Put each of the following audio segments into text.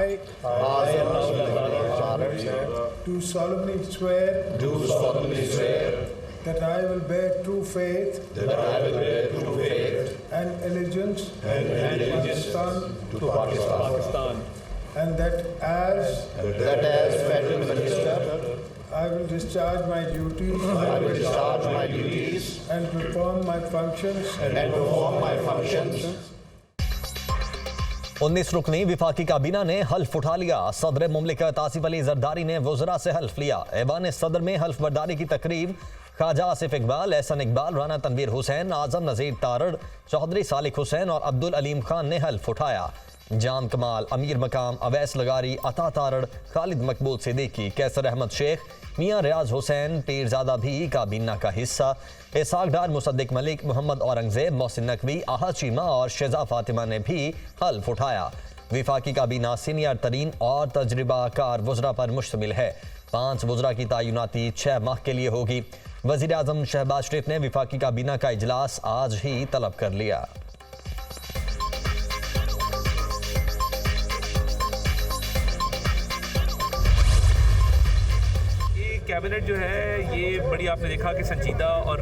I do solemnly swear that I will bear true faith and allegiance to Pakistan, and that as Federal Minister I will discharge my duties and perform my functions 19 रुकनी विफाकी काबीना ने हल्फ उठा लिया। सदर मुमलिकत आसिफ अली जरदारी ने वज़रा से हल्फ लिया। ऐवान सदर में हल्फ बर्दारी की तकरीब ख्वाजा आसिफ इकबाल, एहसन इकबाल, राना तनवीर हुसैन, आजम नज़ीर तारड़, चौधरी सालिक हुसैन और अब्दुल अलीम खान ने हल्फ उठाया। जाम कमाल, अमीर मकाम, अवैस लगारी, अता तारड़, खालिद मकबूल सिद्दीकी, कैसर अहमद शेख, मियाँ रियाज हुसैन पीरजादा भी काबीना का हिस्सा। इसहाक डार, मुसद्दिक मलिक, मोहम्मद औरंगजेब, मोहसिन नकवी, आहा चीमा और शेजा फातिमा ने भी हल्फ उठाया। विफाकी काबीना सीनियर तरीन और तजर्बाकार वज़रा पर मुश्तमिल है। 5 वज़रा की तैनाती 6 माह के लिए होगी। वज़ीर आज़म शहबाज शरीफ ने विफाकी काबीना का इजलास आज ही तलब कर लिया। कैबिनेट जो है ये बड़ी आपने देखा कि संजीदा और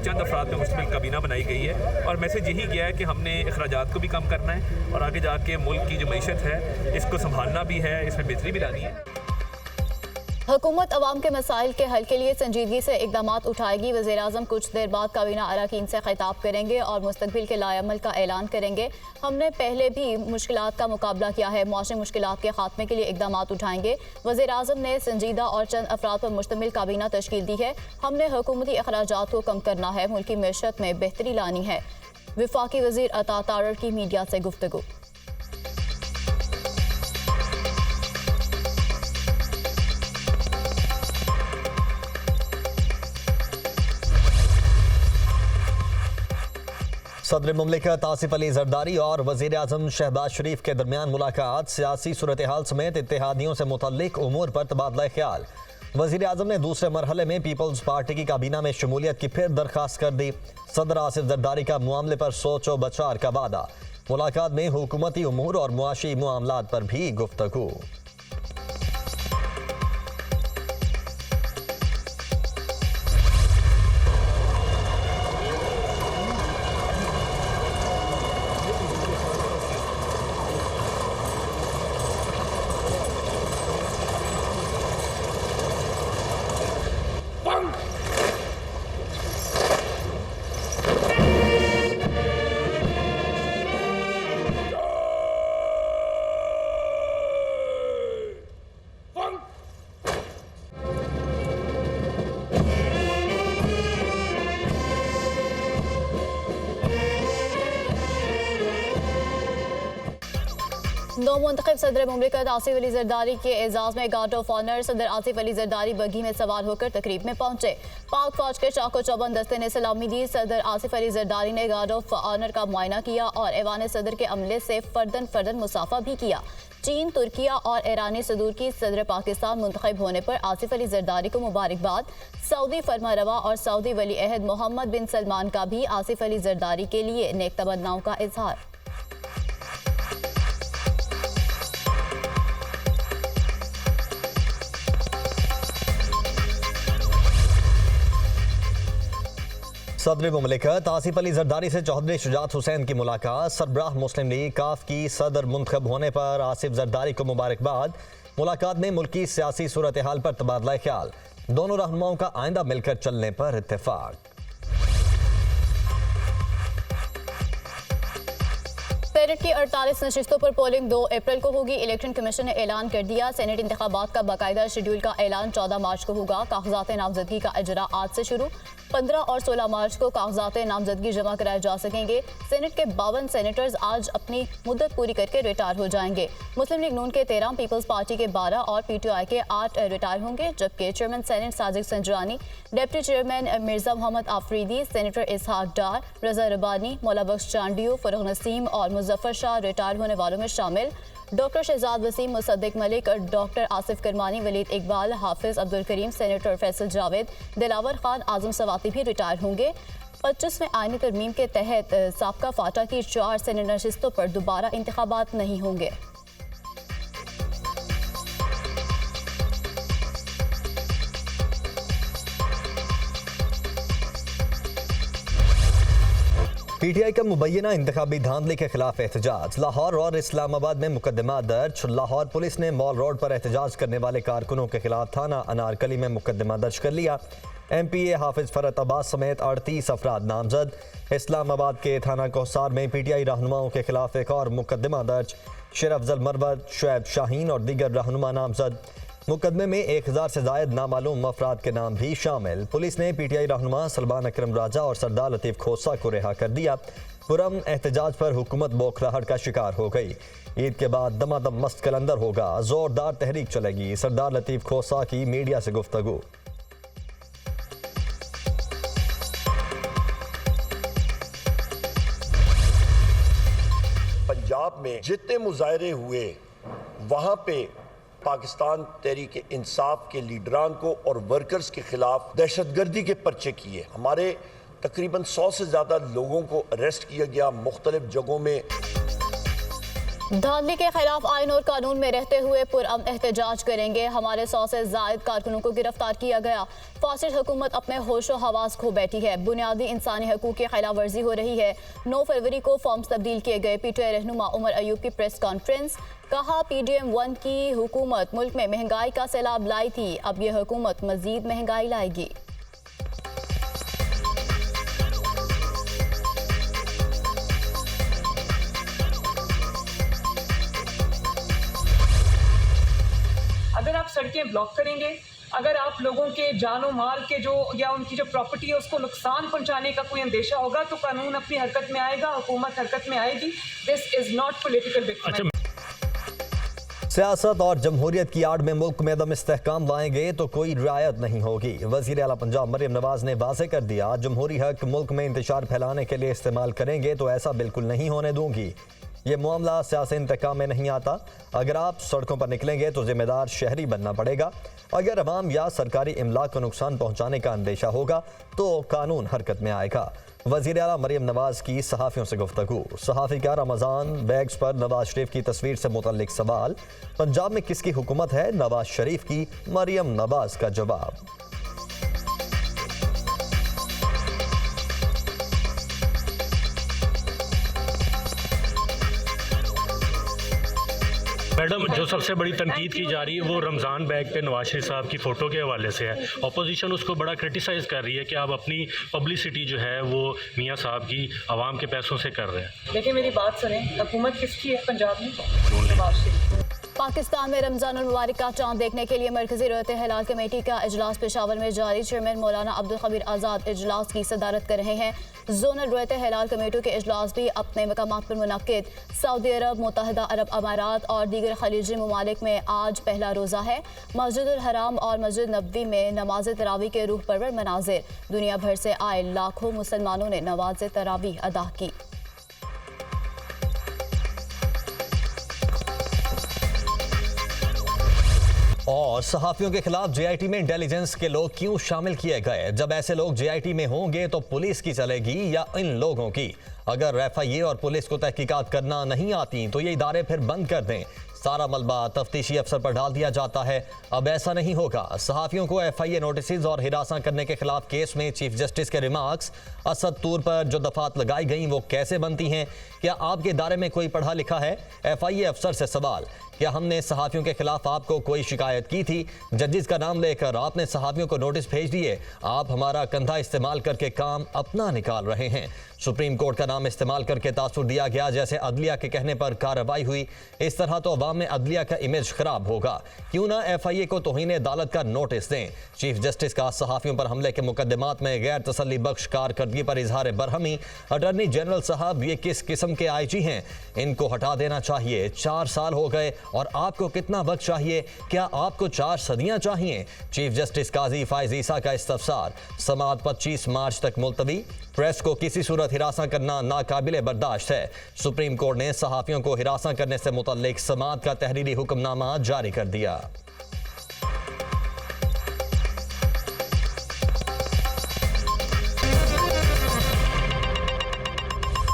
चंद अफराद में मुश्तमिल काबीना बनाई गई है और मैसेज यही गया है कि हमने अखराजात को भी कम करना है और आगे जाके मुल्क की जो मईशत है इसको संभालना भी है, इसमें बेहतरी भी लानी है। हुकूमत अवाम के मसाइल के हल के लिए संजीदगी से इकदाम उठाएगी। वज़ीर आज़म कुछ देर बाद काबीना अरकान से खिताब करेंगे और मुस्तकबिल के लाएअमल का ऐलान करेंगे। हमने पहले भी मुश्किलात का मुकाबला किया है, मौसमी मुश्किलात के खात्मे के लिए इकदाम उठाएंगे। वज़ीर आज़म ने संजीदा और चंद अफराद पर मुश्तमिल काबीना तश्कील दी है। हमने हुकूमती अखराजात को कम करना है, मुल्की मैशत में बेहतरी लानी है। वफाकी वज़ीर अता तारड़ की मीडिया से गुफ्तगू। सदर मुमलिकत आसिफ अली जरदारी और वज़ीर आज़म शहबाज शरीफ के दरमियान मुलाकात, सियासी सूरत हाल समेत इत्तेहादियों से मुतल्लिक उमूर पर तबादला ख्याल। वज़ीर आज़म ने दूसरे मरहले में पीपल्स पार्टी की काबीना में शमूलियत की फिर दरख्वास्त कर दी। सदर आसिफ जरदारी का मामले पर सोचो बचार का वादा। मुलाकात में हुकूमती उमूर और मुआशी मामलात पर भी गुफ्तगू। नौमुंतखब सदर मुमलिकत आसिफ अली जरदारी के एजाज में गार्ड ऑफ ऑनर सदर आसिफ अली जरदारी बग्घी में सवार होकर तकरीब में पहुंचे। पाक फौज के चाको चौबंद दस्ते ने सलामी दी। सदर आसिफ अली जरदारी ने गार्ड ऑफ ऑनर का मुआयना किया और ऐवान सदर के अमले से फर्दन मुसाफा भी किया। चीन, तुर्किया और ईरानी सदूर की सदर पाकिस्तान मुंतखब होने पर आसिफ अली जरदारी को मुबारकबाद। सऊदी फरमारवा और सऊदी वली अहद मोहम्मद बिन सलमान का भी आसिफ अली जरदारी के लिए नेक तमन्नाओं का इजहार। सदर मुमलिकत आसिफ अली जरदारी से चौधरी शुजात हुसैन की मुलाकात। सरबराह मुस्लिम लीग काफ की सदर मुंतखब होने पर आसिफ जरदारी को मुबारकबाद। मुलाकात में मुल्की सियासी सूरत हाल पर तबादला ख्याल। दोनों रहनुमाओं का आइंदा मिलकर चलने पर इत्तेफाक। सेनेट की 48 नशिस्तों पर पोलिंग 2 अप्रैल को होगी। इलेक्शन कमीशन ने ऐलान कर दिया, सेनेट इंतखाबात का बाकायदा शेड्यूल का ऐलान 14 मार्च को होगा। कागजात नामजदगी का इजरा आज से शुरू। 15 और 16 मार्च को कागजात नामजदगी जमा कराए जा सकेंगे। सेनेट के 52 सेनेटर्स आज अपनी मुद्दत पूरी करके रिटायर हो जाएंगे। मुस्लिम लीग नून के 13, पीपल्स पार्टी के 12 और PTI के 8 रिटायर होंगे, जबकि chairman senate Sajid Sanjrani, deputy chairman Mirza Mohammad Afridi, senator Ishaq Dar, Raza Rabbani, Maula Bakhsh Chandio, फरोग नसीम और मुजफ्फर शाह रिटायर होने वालों में शामिल। डॉक्टर शहजाद वसीम, मुसद्दिक मलिक, डॉक्टर आसिफ करमानी, वलीद इकबाल, हाफिज अब्दुल करीम, सेनेटर फैसल जावेद, दिलावर खान, आजम सवाती भी रिटायर होंगे। 25वें आईनी तरमीम के तहत साबका फाटा की 4 सेनेट नशिस्तों पर दोबारा इंतखाबात नहीं होंगे। पीटीआई का मुबैना इंतखाबी धांधली के खिलाफ एहतजाज। लाहौर और इस्लामाबाद में मुकदमा दर्ज। लाहौर पुलिस ने मॉल रोड पर एहतजाज करने वाले कारकुनों के खिलाफ थाना अनारकली में मुकदमा दर्ज कर लिया। MPA हाफिज फरत अब्बास समेत 38 अफराद नामजद। इस्लामाबाद के थाना कोहसार में PTI रहनुमाओं के खिलाफ एक और मुकदमा दर्ज। शेर अफजल मरवत, शुएब शाहीन और दीगर रहनुमा नामजद। मुकदमे में 1000 से जायद नामालूम अफराद के नाम भी शामिल। पुलिस ने PTI रहनुमा सलमान अकरम राजा और सरदार लतीफ़ खोसा को रिहा कर दिया। पुरम एहतजाज पर हुकूमत बौखलाहट का शिकार हो गई। ईद के बाद दमादम मस्त कलंदर होगा, जोरदार तहरीक चलेगी। सरदार लतीफ़ खोसा की मीडिया से गुफ्तगू। पंजाब में जितने मुजाहरे हुए वहाँ पे पाकिस्तान तहरीक इंसाफ के लीडरान को और वर्कर्स के खिलाफ दहशतगर्दी के पर्चे किए। हमारे तकरीबन 100 से ज़्यादा लोगों को अरेस्ट किया गया मुख्तलिफ जगहों में। धांधली के खिलाफ आइन और कानून में रहते हुए पुरअमन एहतजाज करेंगे। हमारे 100 से जायद कारकुनों को गिरफ्तार किया गया। फासिद हुकूमत अपने होशो हवास खो बैठी है। बुनियादी इंसानी हकूक की खिलाफ वर्जी हो रही है। 9 फरवरी को फॉर्म्स तब्दील किए गए। PTI रहनुमा उमर अयूब की प्रेस कॉन्फ्रेंस। कहा PDM-1 की हुकूमत मुल्क में महंगाई का सैलाब लाई थी, अब ये हुकूमत मजीद महंगाई लाएगी। अगर आप सड़कें ब्लॉक करेंगे, अगर आप लोगों के जानो माल के जो या उनकी जो प्रॉपर्टी है उसको नुकसान पहुंचाने का कोई अंदेशा होगा तो कानून अपनी हरकत में आएगा, हुकूमत हरकत में आएगी। This is not political victim. सियासत और जमहूरियत की आड़ में मुल्क में दम इस्तेहकाम लाएंगे तो कोई रियायत नहीं होगी। वज़ीर आला पंजाब मरियम नवाज ने वाज़ेह कर दिया, जमहूरी हक मुल्क में इंतशार फैलाने के लिए इस्तेमाल करेंगे तो ऐसा बिल्कुल नहीं होने दूंगी। ये मामला सियासी इंतकाम में नहीं आता। अगर आप सड़कों पर निकलेंगे तो जिम्मेदार शहरी बनना पड़ेगा। अगर अवाम या सरकारी इमलाक को नुकसान पहुंचाने का अंदेशा होगा तो कानून हरकत में आएगा। वज़ीर आला मरियम नवाज की सहाफ़ियों से गुफ्तगू। सहाफ़ी का रमज़ान बैग्स पर नवाज शरीफ की तस्वीर से मुतल्लिक सवाल। पंजाब में किसकी हुकूमत है? नवाज शरीफ की। मरियम नवाज का जवाब। मैडम, जो सबसे बड़ी तनकीद की जा रही है वो रमज़ान बैग पे नवाज शरीफ साहब की फ़ोटो के हवाले से है। अपोजिशन उसको बड़ा क्रिटिसाइज़ कर रही है कि आप अपनी पब्लिसिटी जो है वो मियाँ साहब की आवाम के पैसों से कर रहे हैं। देखिए मेरी बात सुनें, हुकूमत किसकी है पंजाब में? नवाज शरीफ। पाकिस्तान में रमजान मुबारक का चांद देखने के लिए मरकजी रहते हिलाल कमेटी का इजलास पेशावर में जारी। चेयरमैन मौलाना अब्दुल खबीर आज़ाद इजलास की सदारत कर रहे हैं। जोनल रहते हिलाल कमेटियों के इजलास भी अपने मकामात पर मुनक्किद। सऊदी अरब, मुत्तहिदा अरब अमारात और दीगर खलीजी ममालिक में आज पहला रोज़ा है। मस्जिदुल हराम और मस्जिद नबवी में नमाज तरावी के रूह परवर मनाजिर। दुनिया भर से आए लाखों मुसलमानों ने नमाज तरावी अदा की। और सहाफ़ियों के खिलाफ JIT में इंटेलिजेंस के लोग क्यों शामिल किए गए? जब ऐसे लोग JIT में होंगे तो पुलिस की चलेगी या इन लोगों की? अगर FIA और पुलिस को तहकीकात करना नहीं आती तो ये इदारे फिर बंद कर दें। सारा मलबा तफ्तीशी अफसर पर डाल दिया जाता है। अब ऐसा नहीं होगा। सहाफ़ियों को FIA नोटिस और हिरासा करने के खिलाफ केस में चीफ जस्टिस के रिमार्क्स। असद तूर पर जो दफात लगाई गई वो कैसे बनती हैं? क्या आपके इदारे में कोई पढ़ा लिखा है? FIA अफसर से सवाल। क्या हमने सहाफ़ियों के खिलाफ आपको कोई शिकायत की थी? जजेस का नाम लेकर आपने सहाफ़ियों को नोटिस भेज दिए। आप हमारा कंधा इस्तेमाल करके काम अपना निकाल रहे हैं। सुप्रीम कोर्ट का नाम इस्तेमाल करके तासुर दिया गया जैसे अदलिया के कहने पर कार्रवाई हुई। इस तरह तो अवाम में अदलिया का इमेज खराब होगा। क्यों ना FIA को तौहीन अदालत का नोटिस दें। चीफ जस्टिस का सहाफ़ियों पर हमले के मुकदमात में गैर तसल्ली बख्श कारकर्दगी पर इजहार बरहमी। अटॉर्नी जनरल साहब ये किस किस्म के IG हैं? इनको हटा देना चाहिए। 4 साल हो गए और आपको कितना वक्त चाहिए? क्या आपको 4 सदियां चाहिए? चीफ जस्टिस काजी फायज ईसा का इस्तफसार। समाअत 25 मार्च तक मुलतवी। प्रेस को किसी सूरत हिरासा करना नाकाबिले बर्दाश्त है। सुप्रीम कोर्ट ने सहाफ़ियों को हिरासा करने से मुतल्लिक समाअत का तहरीरी हुक्मनामा जारी कर दिया।